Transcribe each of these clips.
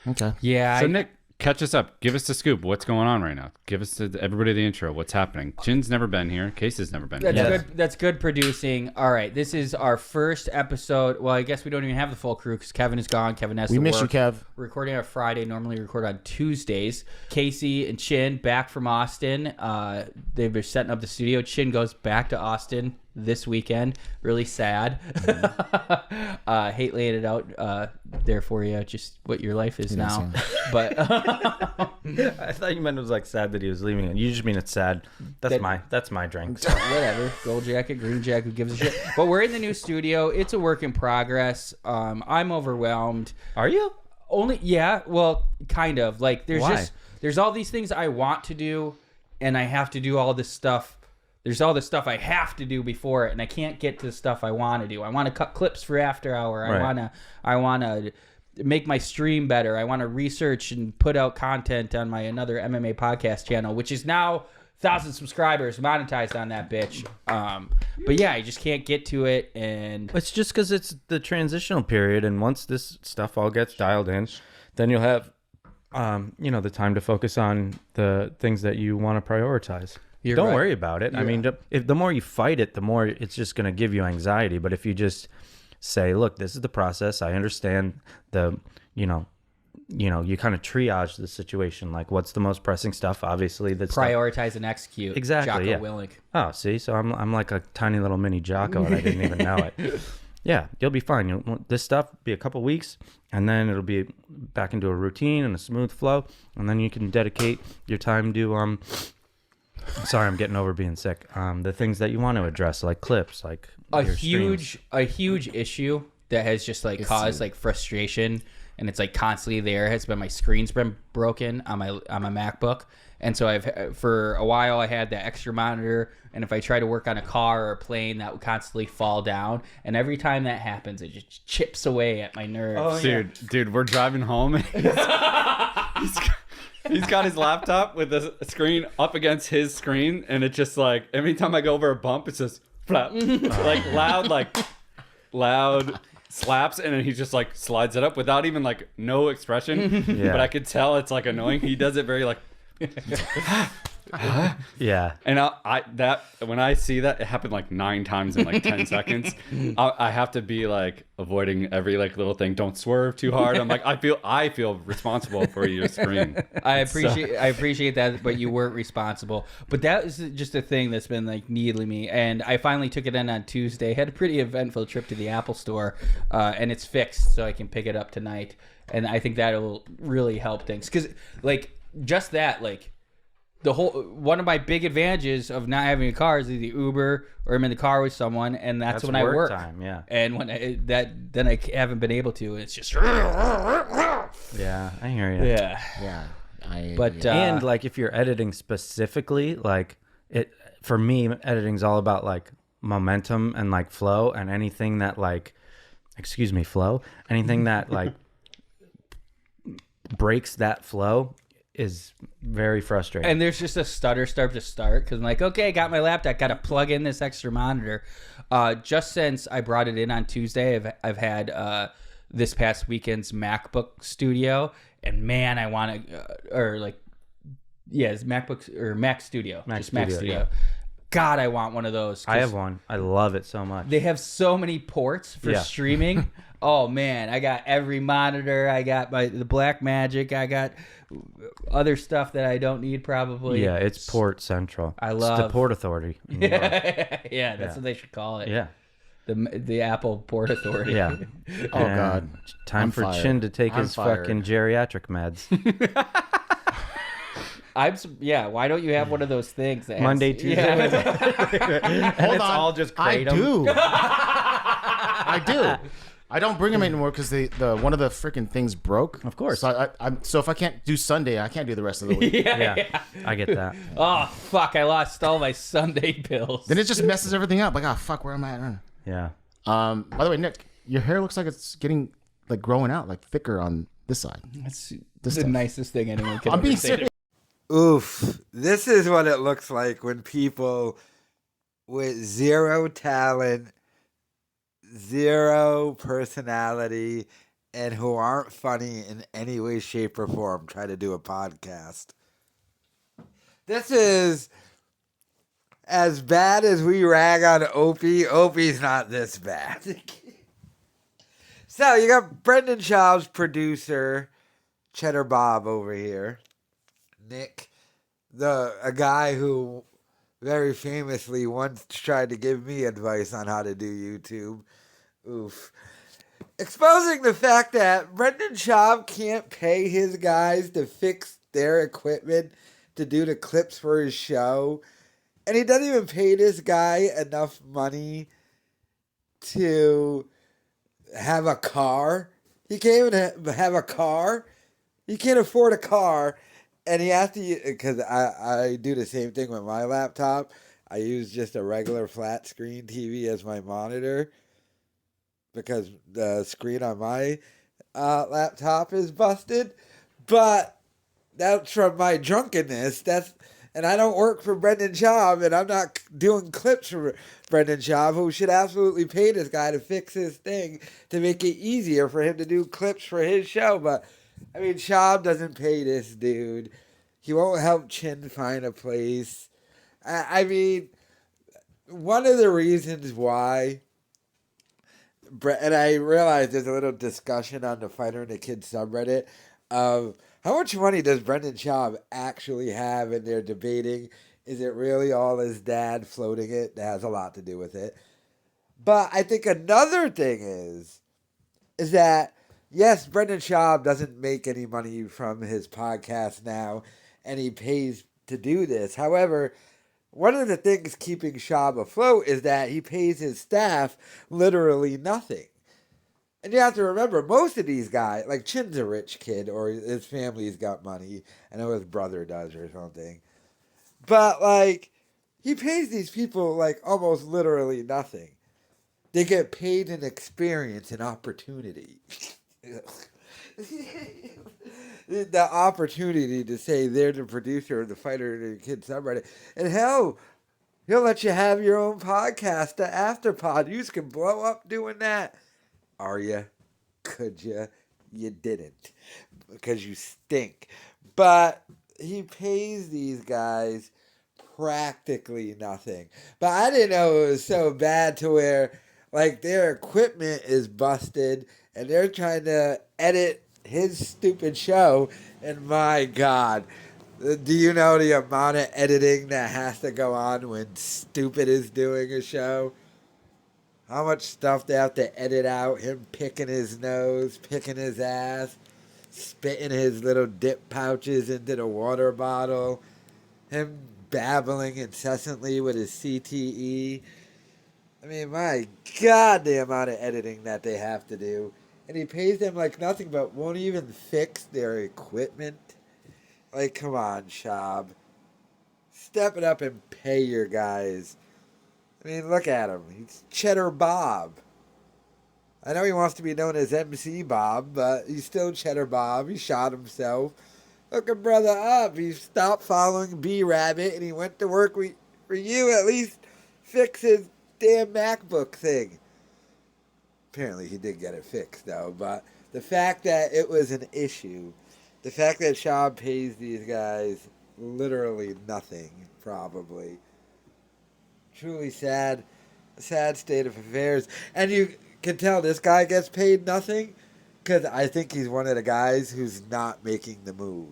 Okay. Yeah. So Nick, catch us up. Give us the scoop. What's going on right now? Give us everybody the intro. What's happening? Chin's never been here. Casey's never been That's here. good. That's good producing. All right, this is our first episode. Well, I guess we don't even have the full crew because Kevin is gone. Kevin has to work. We miss you, Kev. We're recording on Friday. Normally record on Tuesdays. Casey and Chin back from Austin. They've been setting up the studio. Chin goes back to Austin this weekend. Really sad. Hate laying it out there for you. Just what your life is now. But I thought you meant it was like sad that he was leaving it. You just mean it's sad. That's my drink. So. Whatever. Gold jacket, green jacket, who gives a shit? But we're in the new studio. It's a work in progress. I'm overwhelmed. Are you? Well, kind of. Like Why? there's all these things I want to do, and I have to do all this stuff. There's all this stuff I have to do before it, and I can't get to the stuff I want to do. I want to cut clips for After Hour. Right. I want to make my stream better. I want to research and put out content on my another MMA podcast channel, which is now 1,000 subscribers, monetized on that bitch. But yeah, I just can't get to it, and It's just because it's the transitional period, and once this stuff all gets dialed in, then you'll have, the time to focus on the things that you want to prioritize. Don't worry about it. I mean, if the more you fight it, the more it's just going to give you anxiety. But if you just say, look, this is the process. I understand you kind of triage the situation. Like, what's the most pressing stuff? Obviously, that's prioritize and execute. Exactly. Jocko Yeah. Willink. Oh, see, so I'm like a tiny little mini Jocko, and I didn't even know it. Yeah, you'll be fine. This stuff be a couple weeks, and then it'll be back into a routine and a smooth flow, and then you can dedicate your time to Sorry, I'm getting over being sick. The things that you want to address, like clips, like a your huge streams. issue that has just like caused like frustration, and it's like constantly there, has been my screen's been broken on my MacBook. And so for a while I had that extra monitor, and if I try to work on a car or a plane, that would constantly fall down, and every time that happens it just chips away at my nerves. Oh, dude, we're driving home. He's got his laptop with the screen up against his screen, and it's just like every time I go over a bump, it's just flap, loud slaps, and then he just like slides it up without even like no expression. Yeah. But I could tell it's like annoying. He does it very like. Yeah. And when I see that, it happened like 9 times in like 10 seconds. I have to be like avoiding every like little thing. Don't swerve too hard. I'm like, I feel responsible for your screen. I appreciate that, but you weren't responsible. But that is just a thing that's been like needling me, and I finally took it in on Tuesday. Had a pretty eventful trip to the Apple Store, and it's fixed, so I can pick it up tonight. And I think that'll really help things, because like just that, like one of my big advantages of not having a car is either Uber or I'm in the car with someone, and that's when I work time, yeah. And when then I haven't been able to, and it's just Yeah, I hear you. yeah. Yeah. And like if you're editing specifically, like for me, editing's all about like momentum and like flow, and anything that like anything that like breaks that flow is very frustrating. And there's just a stutter start to start, because I'm like, okay, I got my laptop, got to plug in this extra monitor. Just since I brought it in on Tuesday, I've had this past weekend's MacBook Studio, and man, I want to it's MacBook or Mac Studio, Mac Studio. Yeah. God, I want one of those. I have one. I love it so much. They have so many ports for streaming. Oh man, I got every monitor. I got the Black Magic. I got other stuff that I don't need probably. Yeah, it's Port Central. I love it's the Port Authority. Yeah, that's what they should call it. Yeah. The Apple Port Authority. Yeah. Oh God. Time for Chin to take his fucking geriatric meds. Why don't you have one of those things that Monday, Tuesday, Wednesday. Hold on. all just kratom. I do. I don't bring them anymore because one of the freaking things broke. Of course. So if I can't do Sunday, I can't do the rest of the week. yeah. I get that. Oh fuck! I lost all my Sunday bills. Then it just messes everything up. Like, fuck, where am I at? Yeah. By the way, Nick, your hair looks like it's getting like growing out, like thicker on this side. That's the stuff. nicest thing anyone can I'm ever being say to serious. Oof. This is what it looks like when people with zero talent, zero personality, and who aren't funny in any way, shape, or form try to do a podcast. This is as bad as we rag on Opie. Opie's not this bad. So you got Brendan Schaub's producer, Cheddar Bob over here. Nick, a guy who very famously once tried to give me advice on how to do YouTube. Oof. Exposing the fact that Brendan Schaub can't pay his guys to fix their equipment to do the clips for his show. And he doesn't even pay this guy enough money to have a car. He can't even have a car. He can't afford a car. And he has to, because I do the same thing with my laptop. I use just a regular flat screen TV as my monitor because the screen on my laptop is busted. But that's from my drunkenness. And I don't work for Brendan Schaub, and I'm not doing clips for Brendan Schaub, who should absolutely pay this guy to fix his thing to make it easier for him to do clips for his show. But, I mean, Schaub doesn't pay this dude. He won't help Chin find a place. I mean, one of the reasons why, and I realize there's a little discussion on the Fighter and the Kid subreddit of how much money does Brendan Schaub actually have, and they're debating, is it really all his dad floating it? That has a lot to do with it. But I think another thing is that, yes, Brendan Schaub doesn't make any money from his podcast now, and he pays to do this. However, one of the things keeping Schaub afloat is that he pays his staff literally nothing. And you have to remember, most of these guys, like Chin's a rich kid, or his family's got money. I know his brother does or something. But, like, he pays these people, like, almost literally nothing. They get paid in experience and opportunity. The opportunity to say they're the producer of the Fighter and the Kid subreddit. And hell, he'll let you have your own podcast, the Afterpod. You can blow up doing that. Are you? Could you? You didn't. Because you stink. But he pays these guys practically nothing. But I didn't know it was so bad to where, like, their equipment is busted and they're trying to edit his stupid show. And my God, do you know the amount of editing that has to go on when Stupid is doing a show? How much stuff they have to edit out. Him picking his nose, picking his ass, spitting his little dip pouches into the water bottle. Him babbling incessantly with his CTE. I mean, my God, the amount of editing that they have to do. And he pays them like nothing, but won't even fix their equipment. Like, come on, Schaub. Step it up and pay your guys. I mean, look at him. He's Cheddar Bob. I know he wants to be known as MC Bob, but he's still Cheddar Bob. He shot himself. Look a brother up. He stopped following B-Rabbit, and he went to work for you. At least fix his damn MacBook thing. Apparently he did get it fixed, though. But the fact that it was an issue, the fact that Schaub pays these guys literally nothing, probably. Truly sad. A sad state of affairs. And you can tell this guy gets paid nothing because I think he's one of the guys who's not making the move.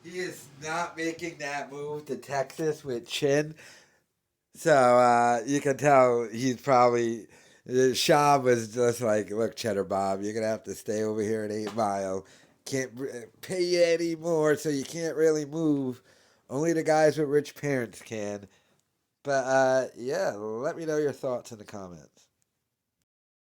He is not making that move to Texas with Chin. So you can tell he's probably... Schaub was just like, look, Cheddar Bob, you're going to have to stay over here at 8 Mile. Can't pay you anymore, so you can't really move. Only the guys with rich parents can. But, yeah, let me know your thoughts in the comments.